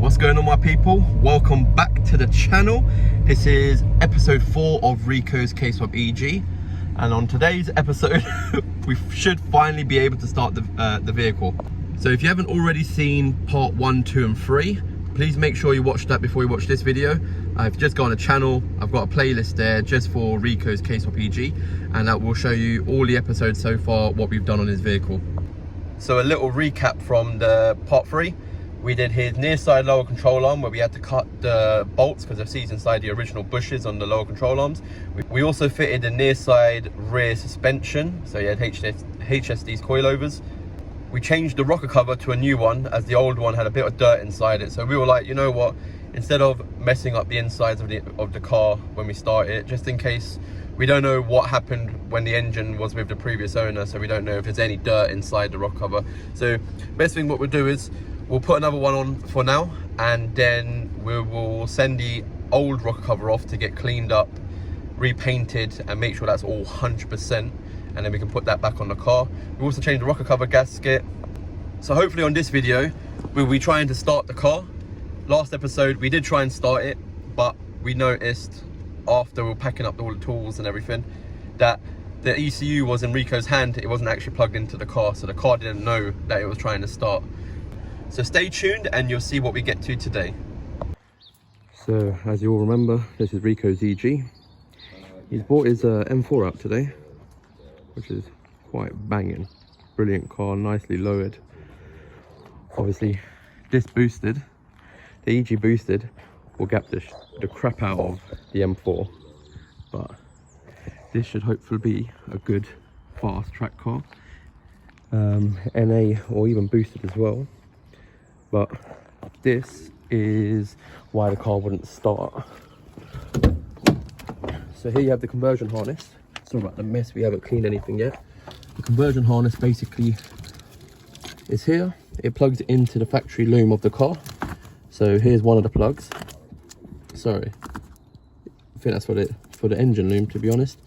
What's going on, my people? Welcome back to the channel. This is episode 4 of Rico's KSWAP EG, and on today's episode we should finally be able to start the vehicle. So if you haven't already seen part 1, 2 and 3, please make sure you watch that before you watch this video. If you just go on the channel, I've got a playlist there just for Rico's KSWAP EG, and that will show you all the episodes so far, what we've done on his vehicle. So a little recap from the part 3. We did his near side lower control arm where we had to cut the bolts because they're seized inside the original bushes on the lower control arms. We also fitted the near side rear suspension, so you had HSD's coilovers. We changed the rocker cover to a new one as the old one had a bit of dirt inside it. So we were like, you know what, instead of messing up the insides of the car when we start it, just in case, we don't know what happened when the engine was with the previous owner, so we don't know if there's any dirt inside the rocker cover. So best thing what we'll do is we'll put another one on for now, and then we will send the old rocker cover off to get cleaned up, repainted, and make sure that's all 100%, and then we can put that back on the car. We also changed the rocker cover gasket. So hopefully on this video we'll be trying to start the car. Last episode we did try and start it, but we noticed after we were packing up all the tools and everything that the ECU was in Rico's hand. It wasn't actually plugged into the car, so the car didn't know that it was trying to start. So stay tuned and you'll see what we get to today. So as you all remember, this is Rico's EG. He's bought his M4 out today, which is quite banging. Brilliant car, nicely lowered. Obviously this boosted, the EG boosted, will gap the crap out of the M4, but this should hopefully be a good fast track car, NA or even boosted as well. But this is why the car wouldn't start. So here you have the conversion harness. Sorry about the mess, we haven't cleaned anything yet. The conversion harness basically is here. It plugs into the factory loom of the car. So here's one of the plugs. Sorry, I think that's for the engine loom, to be honest.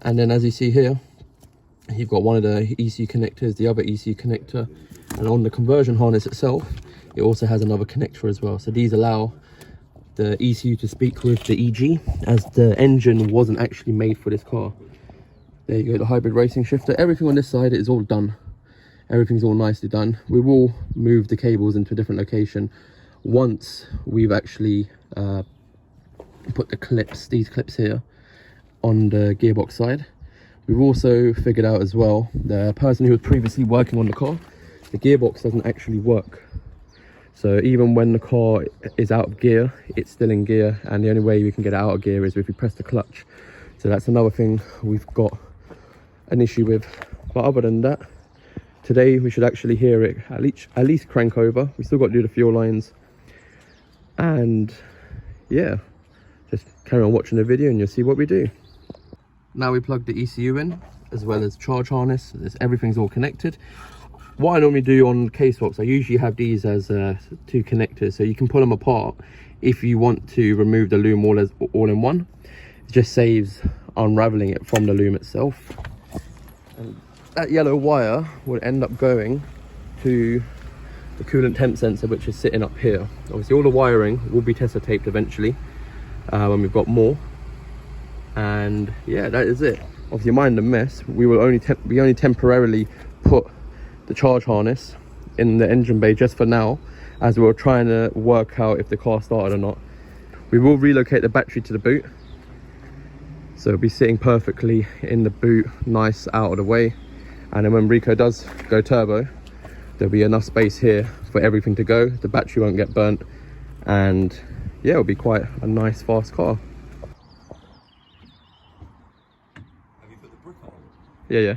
And then as you see here, you've got one of the ECU connectors, the other ECU connector, and on the conversion harness itself it also has another connector as well. So these allow the ECU to speak with the EG, as the engine wasn't actually made for this car. There you go, the hybrid racing shifter. Everything on this side is all done. Everything's all nicely done. We will move the cables into a different location once we've actually put the clips, these clips here, on the gearbox side. We've also figured out as well, the person who was previously working on the car, the gearbox doesn't actually work. So even when the car is out of gear, it's still in gear, and the only way we can get it out of gear is if we press the clutch. So that's another thing we've got an issue with. But other than that, today we should actually hear it at least crank over. We still got to do the fuel lines, and yeah, just carry on watching the video and you'll see what we do. Now we plug the ECU in, as well as charge harness. Everything's all connected. What I normally do on KSWAPs, I usually have these as 2 connectors, so you can pull them apart if you want to remove the loom all in one. It just saves unraveling it from the loom itself. And that yellow wire would end up going to the coolant temp sensor, which is sitting up here. Obviously all the wiring will be Tessa taped eventually when we've got more. And yeah, that is it. Obviously mind the mess, we only temporarily put the charge harness in the engine bay just for now, as we were trying to work out if the car started or not. We will relocate the battery to the boot, so it'll be sitting perfectly in the boot, nice out of the way. And then when Rico does go turbo, there'll be enough space here for everything to go. The battery won't get burnt, and yeah, it'll be quite a nice fast car. Have you put the brick on? Yeah.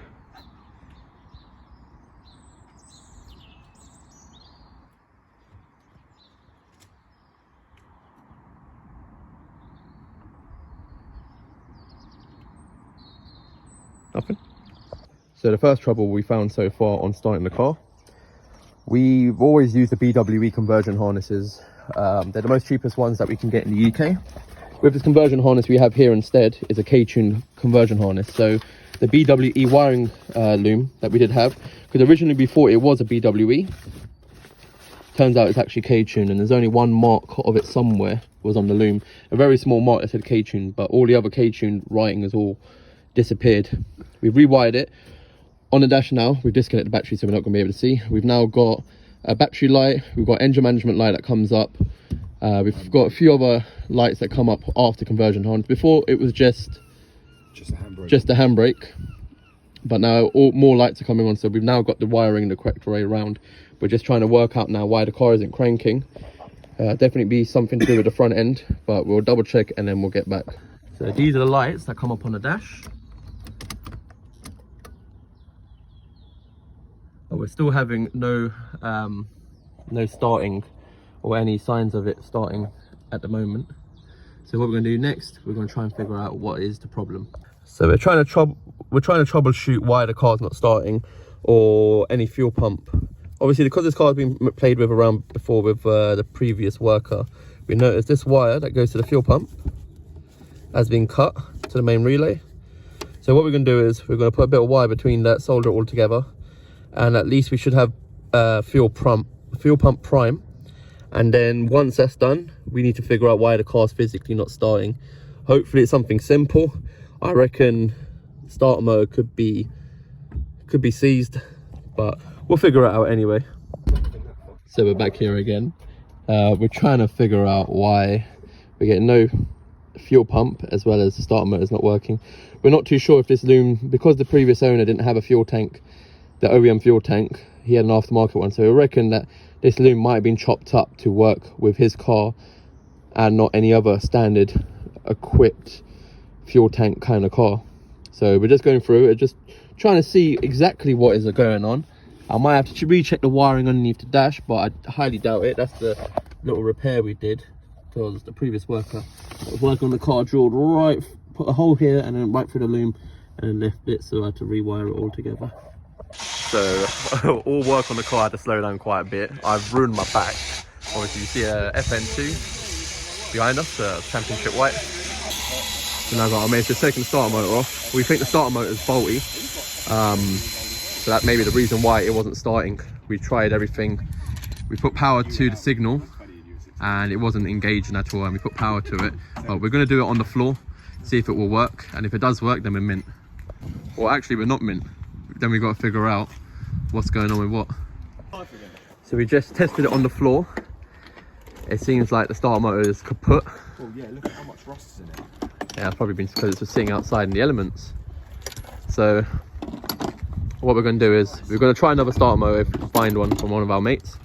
Nothing. So the first trouble we found so far on starting the car, we've always used the BWE conversion harnesses. They're the most cheapest ones that we can get in the UK. With this conversion harness we have here instead is a K-tune conversion harness. So the BWE wiring loom that we did have, because originally we thought it was a BWE, Turns out it's actually K-tuned, and there's only one mark of it somewhere was on the loom, a very small mark that said K-tuned, but all the other K-tuned writing has all disappeared. We've rewired it on the dash now. We've disconnected the battery, so we're not going to be able to see. We've now got a battery light, we've got engine management light that comes up, we've got a few other lights that come up after conversion harness. Before it was just a handbrake, but now more lights are coming on, so we've now got the wiring the correct way around. We're just trying to work out now why the car isn't cranking. Definitely be something to do with the front end, but we'll double check and then we'll get back. So these are the lights that come up on the dash. But we're still having no starting or any signs of it starting at the moment. So what we're going to do next, we're going to try and figure out what is the problem. So we're trying to troubleshoot why the car's not starting, or any fuel pump. Obviously, because this car has been played with around before with the previous worker, we noticed this wire that goes to the fuel pump has been cut to the main relay. So what we're going to do is we're going to put a bit of wire between that, solder it all together, and at least we should have fuel pump prime. And then once that's done, we need to figure out why the car's physically not starting. Hopefully it's something simple. I reckon starter motor could be seized, but we'll figure it out anyway. So we're back here again. We're trying to figure out why we're getting no fuel pump, as well as the starter motor is not working. We're not too sure if this loom, because the previous owner didn't have a fuel tank, the OEM fuel tank, he had an aftermarket one, so we reckon that this loom might have been chopped up to work with his car and not any other standard equipped fuel tank kind of car. So we're just going through it, just trying to see exactly what is going on. I might have to recheck the wiring underneath the dash, but I highly doubt it. That's the little repair we did, because the previous worker that was working on the car drilled right, put a hole here and then right through the loom and left it, so I had to rewire it all together. So all work on the car had to slow down quite a bit. I've ruined my back. Obviously you see a FN2 behind us, championship white. So now I managed to take the starter motor off. We think the starter motor is faulty, so that may be the reason why it wasn't starting. We tried everything. We put power to the signal and it wasn't engaging at all, and we put power to it. But we're going to do it on the floor, see if it will work, and if it does work, then we're mint. Or actually we're not mint. Then we got to figure out what's going on with what. So we just tested it on the floor. It seems like the starter motor is kaput. Oh yeah, look at how much rust is in it. Yeah, it's probably been because it's just sitting outside in the elements. So what we're going to do is we're going to try another starter motor if we can find one from one of our mates,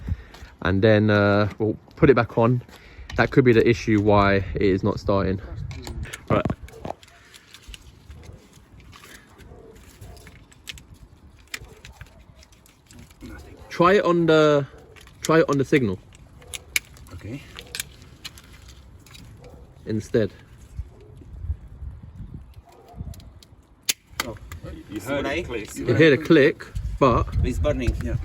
and then we'll put it back on. That could be the issue why it is not starting. Right. Try it on the signal. Okay. Instead. Oh, you heard it click. You hear the click, but it's burning. Yeah.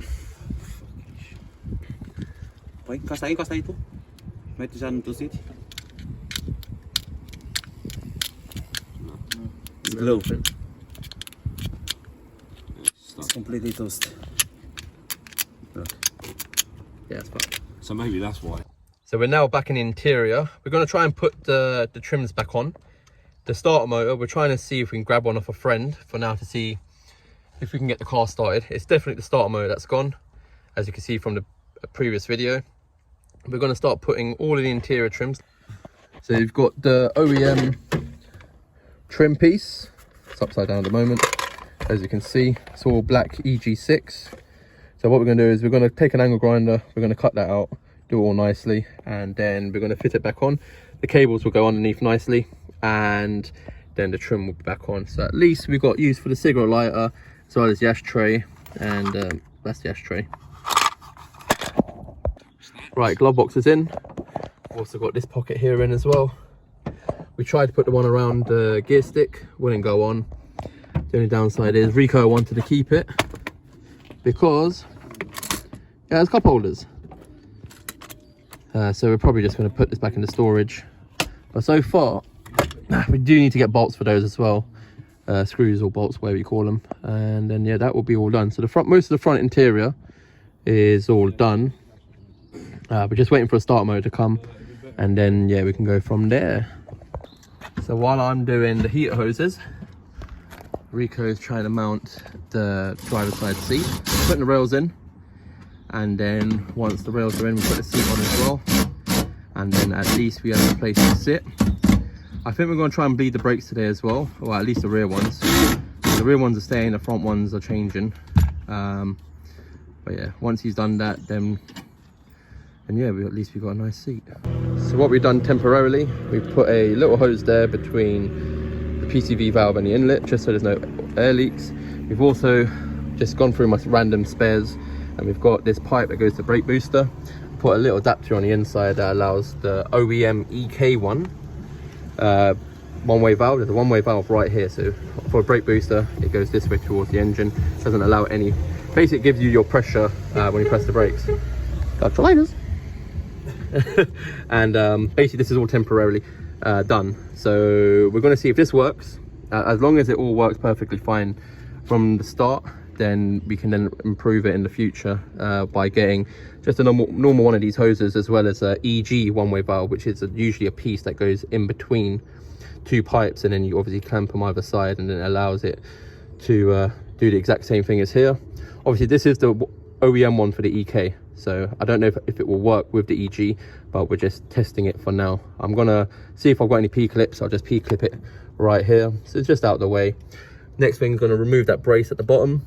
Wait, encosta aí tu. Mete já no teu sítio. It's glue. It's completely toast. yeah, it's fine. So maybe that's why. So we're now back in the interior. We're going to try and put the trims back on. The starter motor, we're trying to see if we can grab one off a friend for now to see if we can get the car started. It's definitely the starter motor that's gone, as you can see from the previous video. We're going to start putting all of the interior trims. So you've got the OEM trim piece. It's upside down at the moment. As you can see, it's all black EG6. So what we're going to do is we're going to take an angle grinder, we're going to cut that out, do it all nicely, and then we're going to fit it back on. The cables will go underneath nicely, and then the trim will be back on. So at least we've got use for the cigarette lighter, as well as the ashtray, and that's the ashtray. Right, glove box is in. Also got this pocket here in as well. We tried to put the one around the gear stick, wouldn't go on. The only downside is Rico wanted to keep it because it has cup holders. So we're probably just going to put this back into storage. But so far, we do need to get bolts for those as well. Screws or bolts, whatever you call them. And then yeah, that will be all done. So the front, most of the front interior is all done. We're just waiting for a start mode to come, and then yeah, we can go from there. So while I'm doing the heater hoses, Rico is trying to mount the driver's side seat, putting the rails in, and then once the rails are in, we put the seat on as well, and then at least we have a place to sit. I think we're going to try and bleed the brakes today as well, or at least the rear ones. The rear ones are staying, the front ones are changing. But yeah, once he's done that, then yeah, at least we've got a nice seat. So what we've done temporarily, we've put a little hose there between the PCV valve and the inlet, just so there's no air leaks. We've also just gone through my random spares, and we've got this pipe that goes to brake booster. Put a little adapter on the inside that allows the OEM EK one-way valve. There's a one-way valve right here, so for a brake booster it goes this way towards the engine. Doesn't allow any, basically it gives you your pressure when you press the brakes. Calculators. And basically this is all temporarily done, so we're going to see if this works. As long as it all works perfectly fine from the start, then we can then improve it in the future by getting just a normal one of these hoses, as well as a EG one-way valve, which is usually a piece that goes in between two pipes, and then you obviously clamp them either side, and then it allows it to do the exact same thing as here. Obviously this is the OEM one for the EK, so I don't know if it will work with the EG, but we're just testing it for now. I'm gonna see if I've got any P-clips. I'll just P-clip it right here, so it's just out of the way. Next thing, I'm going to remove that brace at the bottom.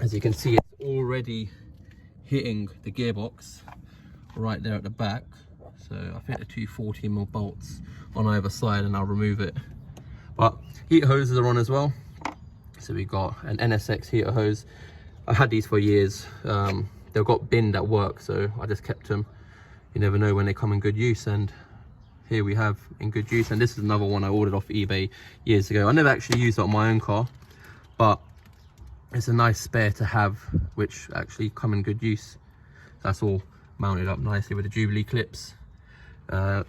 As you can see, it's already hitting the gearbox right there at the back. So I think the two 14mm bolts on either side, and I'll remove it. But heater hoses are on as well. So we got an NSX heater hose. I had these for years. They've got binned at work, so I just kept them. You never know when they come in good use, and here we have in good use. And this is another one I ordered off eBay years ago. I never actually used it on my own car, but it's a nice spare to have, which actually come in good use. That's all mounted up nicely with the Jubilee clips. The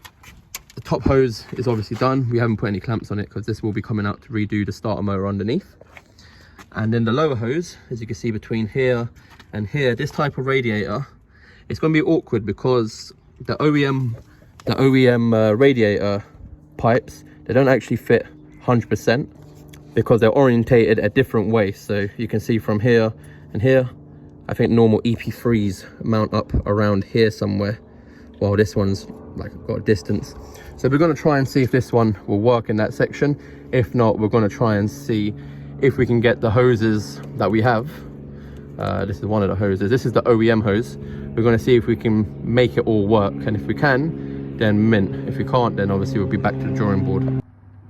top hose is obviously done. We haven't put any clamps on it because this will be coming out to redo the starter motor underneath. And then the lower hose, as you can see between here and here, this type of radiator, it's going to be awkward because the OEM radiator pipes, they don't actually fit 100%. because they're orientated a different way. So you can see from here and here, I think normal EP3s mount up around here somewhere, while this one's like got a distance. So we're going to try and see if this one will work in that section. If not, we're going to try and see if we can get the hoses that we have. This is one of the hoses. This is the OEM hose. We're going to see if we can make it all work, and if we can, then mint. If we can't, then obviously we'll be back to the drawing board.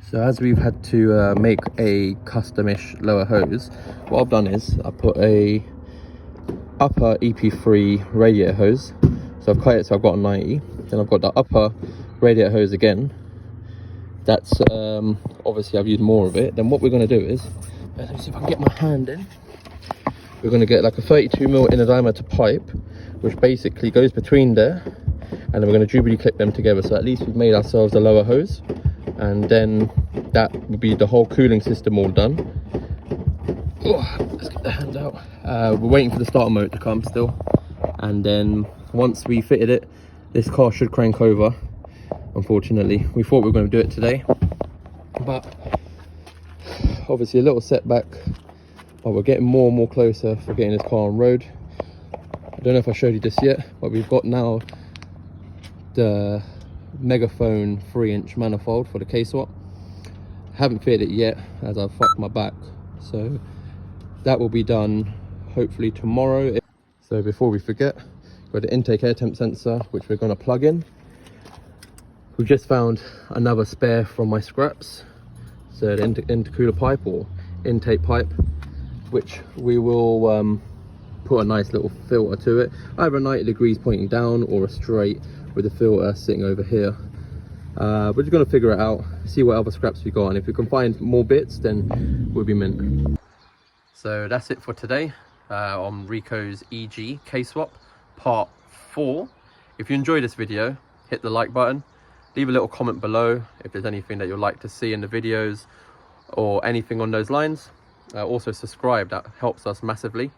So as we've had to make a custom-ish lower hose, what I've done is I put a upper EP3 radiator hose. So I've cut it so I've got a 90. Then I've got the upper radiator hose again. That's obviously I've used more of it. Then what we're going to do is, let me see if I can get my hand in. We're going to get like a 32mm inner diameter pipe, which basically goes between there, and then we're going to Jubilee clip them together. So at least we've made ourselves a lower hose, and then that will be the whole cooling system all done. Oh, let's get the hand out. We're waiting for the starter motor to come still, and then once we fitted it, this car should crank over. Unfortunately, we thought we were going to do it today, but obviously a little setback. But we're getting more and more closer for getting this car on road. I don't know if I showed you this yet, but we've got now the Megaphone 3-inch manifold for the KSWAP. Haven't fitted it yet as I've fucked my back, so that will be done hopefully tomorrow. So before we forget, we've got the intake air temp sensor, which we're going to plug in. We've just found another spare from my scraps, so the intercooler pipe or intake pipe, which we will put a nice little filter to it, either 90 degrees pointing down or a straight with the filter sitting over here. We're just going to figure it out, see what other scraps we got, and if we can find more bits, then we'll be mint. So that's it for today on Rico's EG KSWAP part 4. If you enjoyed this video, hit the like button, leave a little comment below if there's anything that you'd like to see in the videos or anything on those lines. Also subscribe, that helps us massively.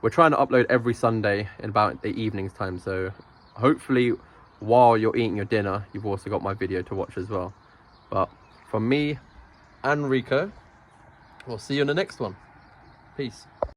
We're trying to upload every Sunday in about the evenings time, so hopefully while you're eating your dinner, you've also got my video to watch as well. But from me and Rico, we'll see you in the next one. Peace.